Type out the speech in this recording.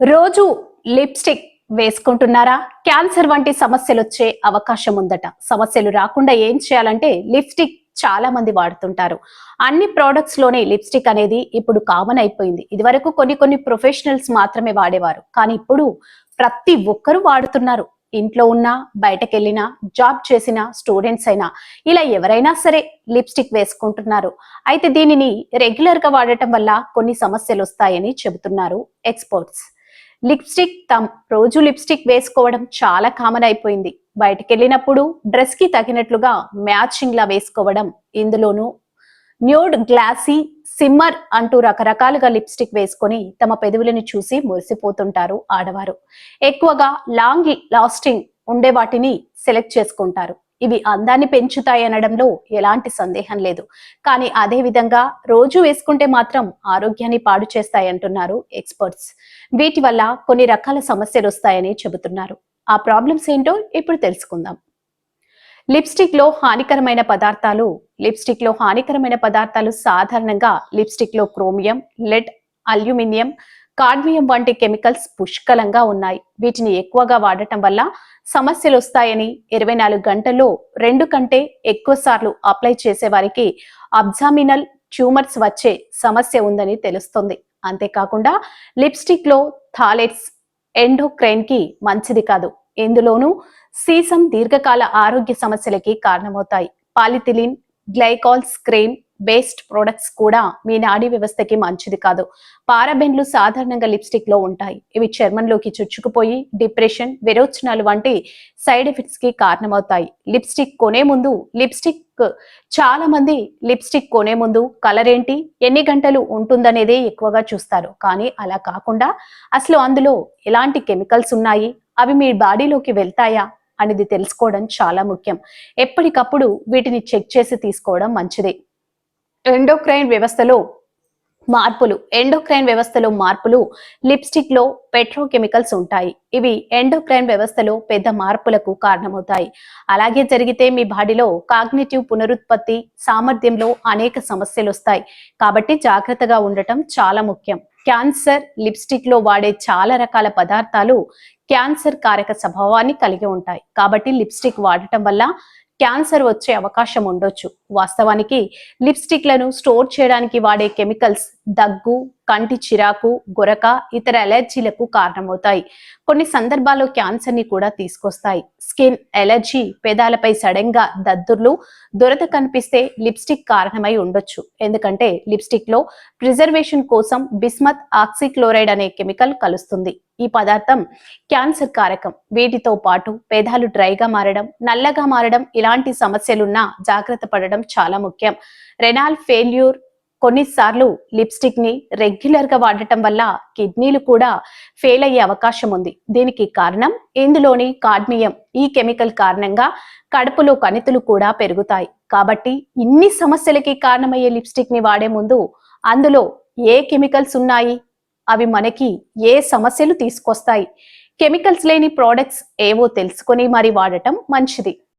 రోజు lipstick వేసుకుంటున్నారా? Cancer వంటి సమస్యలు వచ్చే అవకాశం ఉందట. సమస్యలు రాకుండా ఏం చేయాలంటే లిప్స్టిక్ చాలా మంది వాడుతుంటారు. అన్ని ప్రొడక్ట్స్ లోనే లిప్స్టిక్ అనేది ఇప్పుడు కామన్ అయిపోయింది. ఇదివరకు కొన్ని ప్రొఫెషనల్స్ మాత్రమే వాడేవారు. కానీ ఇప్పుడు ప్రతి ఒక్కరూ వాడుతున్నారు. ఇంట్లో ఉన్నా, బయటకెళ్ళినా, జాబ్ చేసిన స్టూడెంట్స్ అయినా ఇలా ఎవరైనా సరే లిప్స్టిక్ వేసుకుంటున్నారు. అయితే దీనిని రెగ్యులర్ గా వాడటం వల్ల కొన్ని సమస్యలు వస్తాయని చెబుతున్నారు ఎక్స్పర్ట్స్. రోజు లిప్స్టిక్ వేసుకోవడం చాలా కామన్ అయిపోయింది. బయటికెళ్ళినప్పుడు డ్రెస్ కి తగినట్లుగా మ్యాచింగ్ లా వేసుకోవడం, ఇందులోనూ న్యూడ్, గ్లాసీ, సిమ్మర్ అంటూ రకరకాలుగా లిప్స్టిక్ వేసుకొని తమ పెదవులను చూసి మురిసిపోతుంటారు ఆడవారు. ఎక్కువగా లాంగ్ లాస్టింగ్ ఉండే వాటిని సెలెక్ట్ చేసుకుంటారు. ఇవి అందాన్ని పెంచుతాయి అనడంలో ఎలాంటి సందేహం లేదు. కానీ అదే విధంగా రోజు వేసుకుంటే మాత్రం ఆరోగ్యాన్ని పాడు చేస్తాయి అంటున్నారు ఎక్స్పర్ట్స్. వీటి వల్ల కొన్ని రకాల సమస్యలు వస్తాయని చెబుతున్నారు. ఆ ప్రాబ్లమ్స్ ఏంటో ఇప్పుడు తెలుసుకుందాం. లిప్స్టిక్ లో హానికరమైన పదార్థాలు సాధారణంగా లిప్స్టిక్ లో క్రోమియం, లెడ్, అల్యూమినియం, కాడ్మియం వంటి కెమికల్స్ పుష్కలంగా ఉన్నాయి. వీటిని ఎక్కువగా వాడటం వల్ల సమస్యలు వస్తాయని 24 గంటల్లో 2 కంటే ఎక్కువ సార్లు అప్లై చేసే వారికి అబ్జామినల్ ట్యూమర్స్ వచ్చే సమస్య ఉందని తెలుస్తుంది. అంతేకాకుండా లిప్స్టిక్ లో థాలెట్స్ ఎండోక్రైన్ కి మంచిది కాదు. ఇందులోనూ సీసం దీర్ఘకాల ఆరోగ్య సమస్యలకి కారణమవుతాయి. Polyethylene glycol cream based products కూడా మీ నాడీ వ్యవస్థకి మంచిది కాదు. పారాబెన్లు సాధారణంగా లిప్స్టిక్ లో ఉంటాయి. ఇవి చర్మంలోకి చుచ్చుకుపోయి డిప్రెషన్, విరోచనాలు వంటి సైడ్ ఎఫెక్ట్స్ కి కారణమవుతాయి. చాలా మంది లిప్స్టిక్ కొనే ముందు కలర్ ఏంటి, ఎన్ని గంటలు ఉంటుందనేదే ఎక్కువగా చూస్తారు. కానీ అలా కాకుండా అసలు అందులో ఎలాంటి కెమికల్స్ ఉన్నాయి, అవి మీ బాడీలోకి వెళ్తాయా అనేది తెలుసుకోవడం చాలా ముఖ్యం. ఎప్పటికప్పుడు వీటిని చెక్ చేసి తీసుకోవడం మంచిది. ఎండోక్రైన్ వ్యవస్థలో మార్పులు లిప్స్టిక్ లో పెట్రోకెమికల్స్ ఉంటాయి. ఇవి ఎండోక్రైన్ వ్యవస్థలో పెద్ద మార్పులకు కారణమవుతాయి. అలాగే జరిగితే మీ బాడీలో కాగ్నిటివ్ పునరుత్పత్తి సామర్థ్యంలో అనేక సమస్యలు వస్తాయి. కాబట్టి జాగ్రత్తగా ఉండటం చాలా ముఖ్యం. లిప్స్టిక్ లో వాడే చాలా రకాల పదార్థాలు క్యాన్సర్ కారక స్వభావాన్ని కలిగి ఉంటాయి. కాబట్టి లిప్స్టిక్ వాడటం వల్ల క్యాన్సర్ వచ్చే అవకాశం ఉండొచ్చు. వాస్తవానికి లిప్స్టిక్లను స్టోర్ చేయడానికి వాడే కెమికల్స్ దగ్గు, కంటి చిరాకు, గొరక, ఇతర అలర్జీలకు కారణమవుతాయి. కొన్ని సందర్భాల్లో క్యాన్సర్ ని కూడా తీసుకొస్తాయి. స్కిన్ ఎలర్జీ, పెదాలపై సడన్ గా దద్దుర్లు, దురద కనిపిస్తే లిప్స్టిక్ కారణమై ఉండొచ్చు. ఎందుకంటే లిప్స్టిక్ లో ప్రిజర్వేషన్ కోసం బిస్మత్ ఆక్సిక్లోరైడ్ అనే కెమికల్ కలుస్తుంది. ఈ పదార్థం క్యాన్సర్ కారకం. వీటితో పాటు పెదాలు డ్రైగా మారడం, నల్లగా మారడం ఇలాంటి సమస్యలున్నా జాగ్రత్త పడడం చాలా ముఖ్యం. రెనాల్ ఫెయిల్యూర్, కొన్నిసార్లు లిప్స్టిక్ ని రెగ్యులర్ గా వాడటం వల్ల కిడ్నీలు కూడా ఫెయిల్ అయ్యే అవకాశం ఉంది. దీనికి కారణం ఇందులోని కాడ్మియం. ఈ కెమికల్ కారణంగా కడుపులో కణితులు కూడా పెరుగుతాయి. కాబట్టి ఇన్ని సమస్యలకి కారణమయ్యే లిప్స్టిక్ ని వాడే ముందు అందులో ఏ కెమికల్స్ ఉన్నాయి, అవి మనకి ఏ సమస్యలు తీసుకొస్తాయి, కెమికల్స్ లేని ప్రోడక్ట్స్ ఏవో తెలుసుకొని మరి వాడటం మంచిది.